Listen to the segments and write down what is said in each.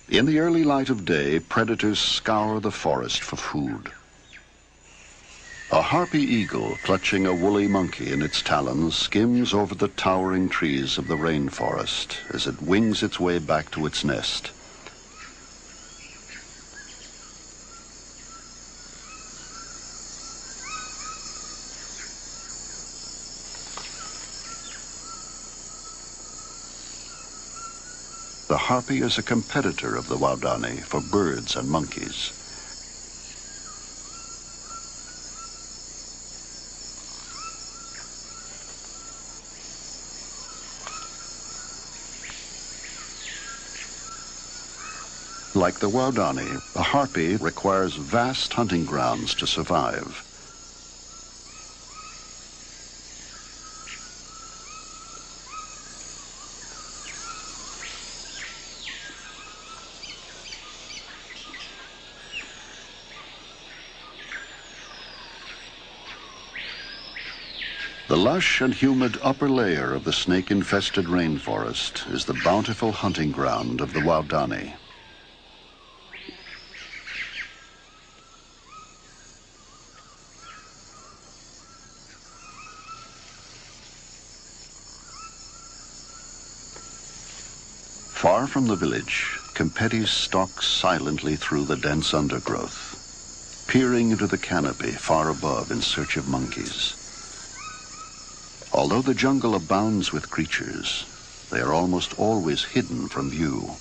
In the early light of day, predators scour the forest for food. A harpy eagle, clutching a woolly monkey in its talons, skims over the towering trees of the rainforest as it wings its way back to its nest. The harpy is a competitor of the HUAORANI for birds and monkeys. Like the HUAORANI, the harpy requires vast hunting grounds to survive. The lush and humid upper layer of the snake-infested rainforest is the bountiful hunting ground of the HUAORANI. Far from the village, Kempedi stalks silently through the dense undergrowth, peering into the canopy far above in search of monkeys. Although the jungle abounds with creatures, they are almost always hidden from view.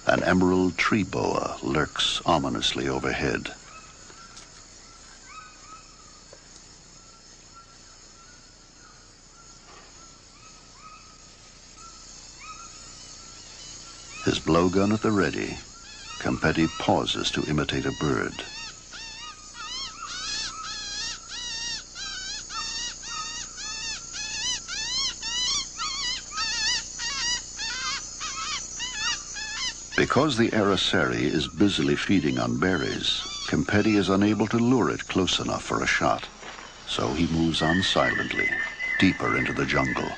An emerald tree boa lurks ominously overhead. His blowgun at the ready, Kempedi pauses to imitate a bird. Because the araceli is busily feeding on berries, Kempedi is unable to lure it close enough for a shot. So he moves on silently, deeper into the jungle.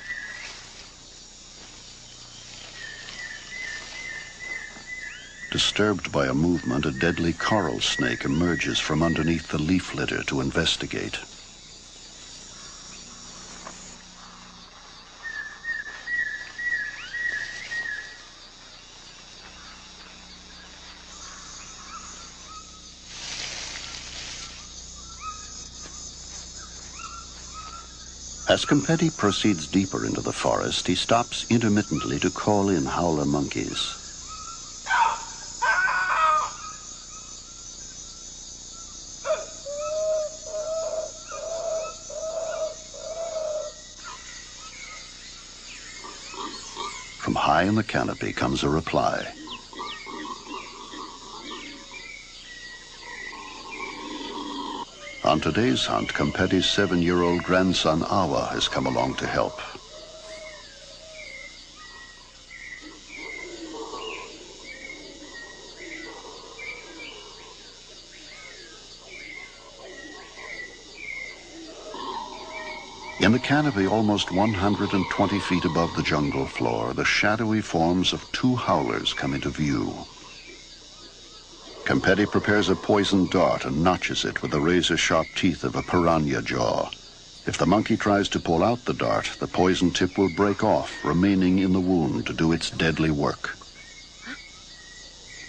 Disturbed by a movement, a deadly coral snake emerges from underneath the leaf litter to investigate. As Kempedi proceeds deeper into the forest, he stops intermittently to call in howler monkeys. From high in the canopy comes a reply. On today's hunt, Kempedi's 7-year-old grandson Awa has come along to help. In the canopy almost 120 feet above the jungle floor, the shadowy forms of 2 howlers come into view. Kempedi prepares a poisoned dart and notches it with the razor-sharp teeth of a piranha jaw. If the monkey tries to pull out the dart, the poison tip will break off, remaining in the wound to do its deadly work.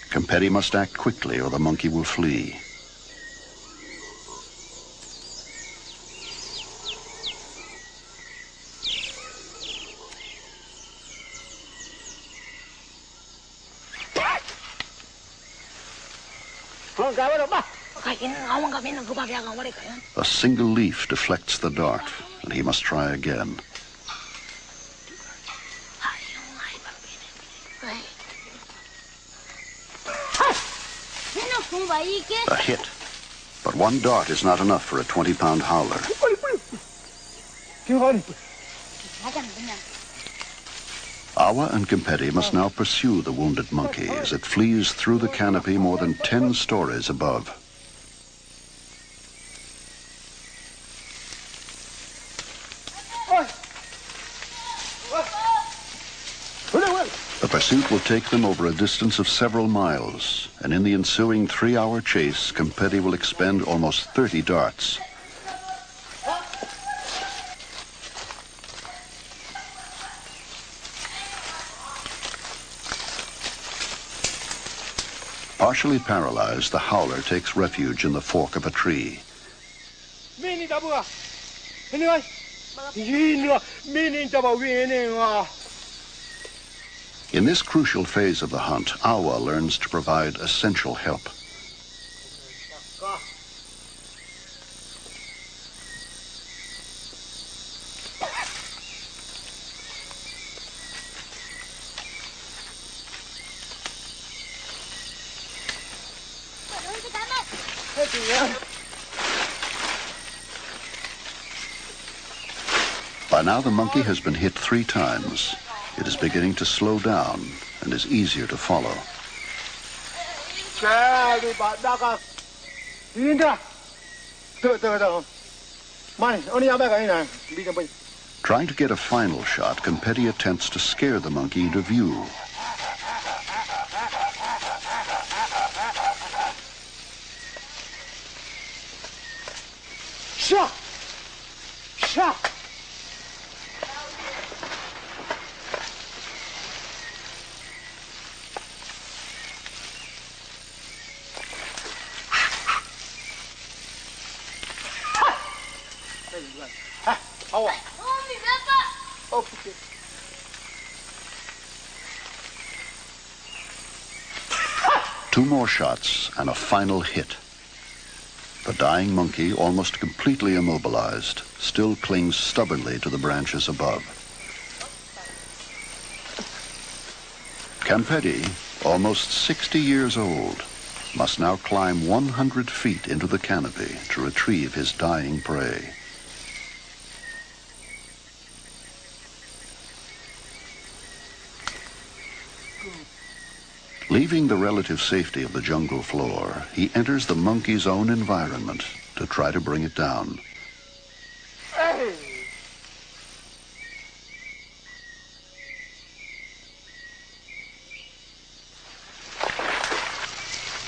Kempedi must act quickly or the monkey will flee. A single leaf deflects the dart, and he must try again. A hit, but 1 dart is not enough for a 20-pound howler. Awa and Kempedi must now pursue the wounded monkey as it flees through the canopy more than 10 stories above. The pursuit will take them over a distance of several miles, and in the ensuing 3-hour chase, Kempedi will expend almost 30 darts. Partially paralyzed, the howler takes refuge in the fork of a tree. In this crucial phase of the hunt, Awa learns to provide essential help. By now, the monkey has been hit 3 times. It is beginning to slow down and is easier to follow. Trying to get a final shot, Kempedi attempts to scare the monkey into view. Shot! Shot! Two more shots and a final hit. The dying monkey, almost completely immobilized, still clings stubbornly to the branches above. Kempedi, almost 60 years old, must now climb 100 feet into the canopy to retrieve his dying prey. Leaving the relative safety of the jungle floor, he enters the monkey's own environment to try to bring it down. Hey!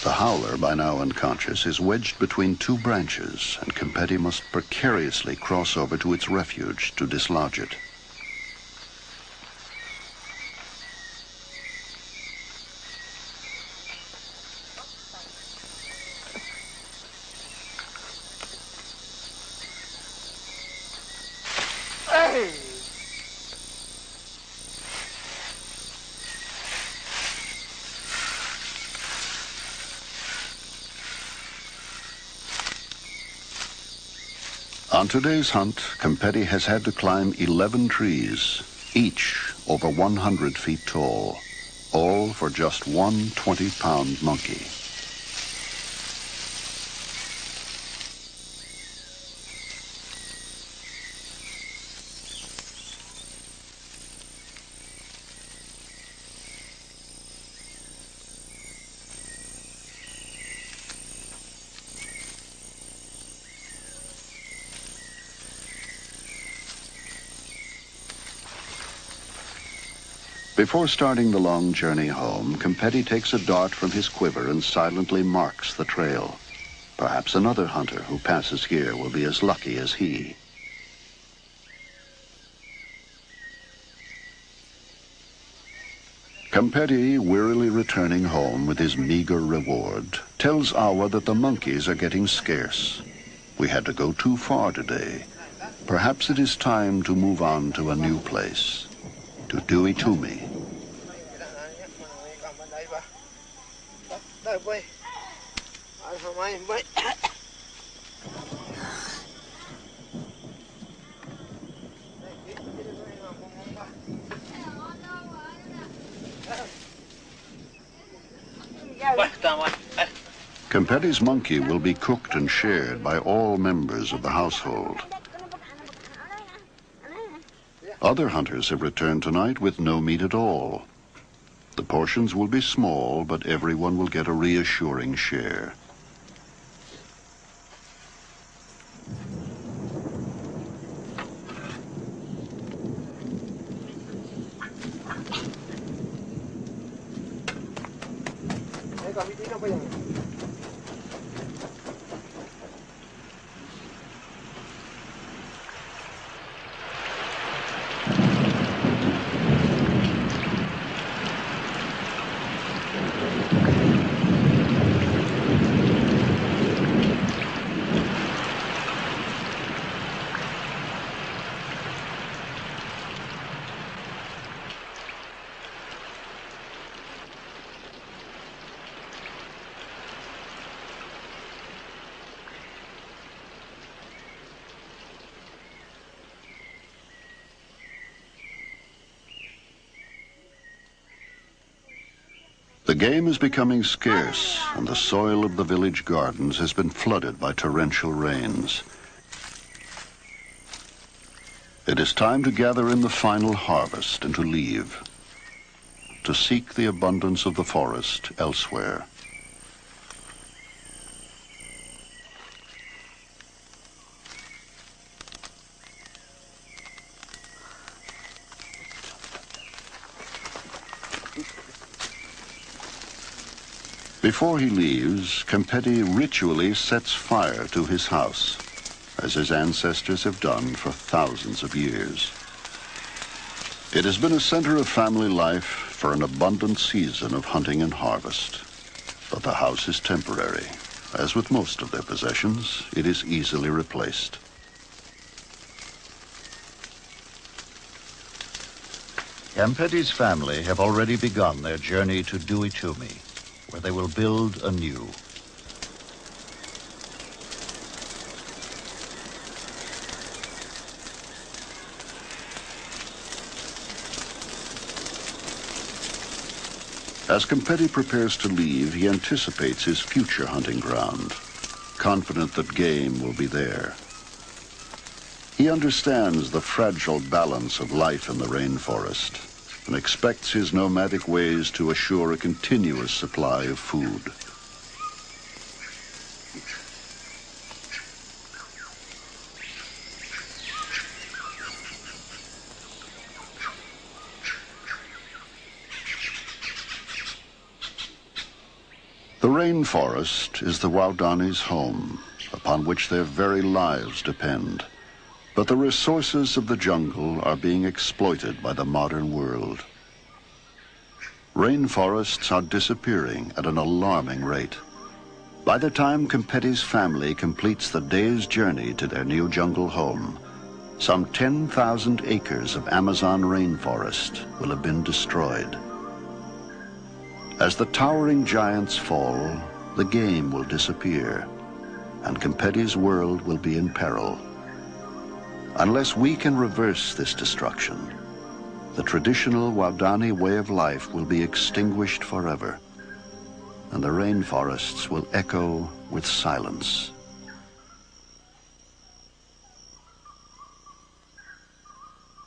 The howler, by now unconscious, is wedged between 2 branches, and Kempedi must precariously cross over to its refuge to dislodge it. Hey! On today's hunt, Kempedi has had to climb 11 trees, each over 100 feet tall, all for just one 20-pound monkey. Before starting the long journey home, Kempedi takes a dart from his quiver and silently marks the trail. Perhaps another hunter who passes here will be as lucky as he. Kempedi, wearily returning home with his meager reward, tells Awa that the monkeys are getting scarce. We had to go too far today. Perhaps it is time to move on to a new place. To Tuitumi. Kempedi's monkey will be cooked and shared by all members of the household. Other hunters have returned tonight with no meat at all. The portions will be small, but everyone will get a reassuring share. The game is becoming scarce, and the soil of the village gardens has been flooded by torrential rains. It is time to gather in the final harvest and to leave, to seek the abundance of the forest elsewhere. Before he leaves, Kempeti ritually sets fire to his house, as his ancestors have done for thousands of years. It has been a center of family life for an abundant season of hunting and harvest. But the house is temporary. As with most of their possessions, it is easily replaced. Kempeti's family have already begun their journey to Duitumi, where they will build anew. As Kempeti prepares to leave, he anticipates his future hunting ground, confident that game will be there. He understands the fragile balance of life in the rainforest and expects his nomadic ways to assure a continuous supply of food. The rainforest is the HUAORANI's home, upon which their very lives depend. But the resources of the jungle are being exploited by the modern world. Rainforests are disappearing at an alarming rate. By the time Kempeti's family completes the day's journey to their new jungle home, some 10,000 acres of Amazon rainforest will have been destroyed. As the towering giants fall, the game will disappear, and Kempeti's world will be in peril. Unless we can reverse this destruction, the traditional HUAORANI way of life will be extinguished forever, and the rainforests will echo with silence.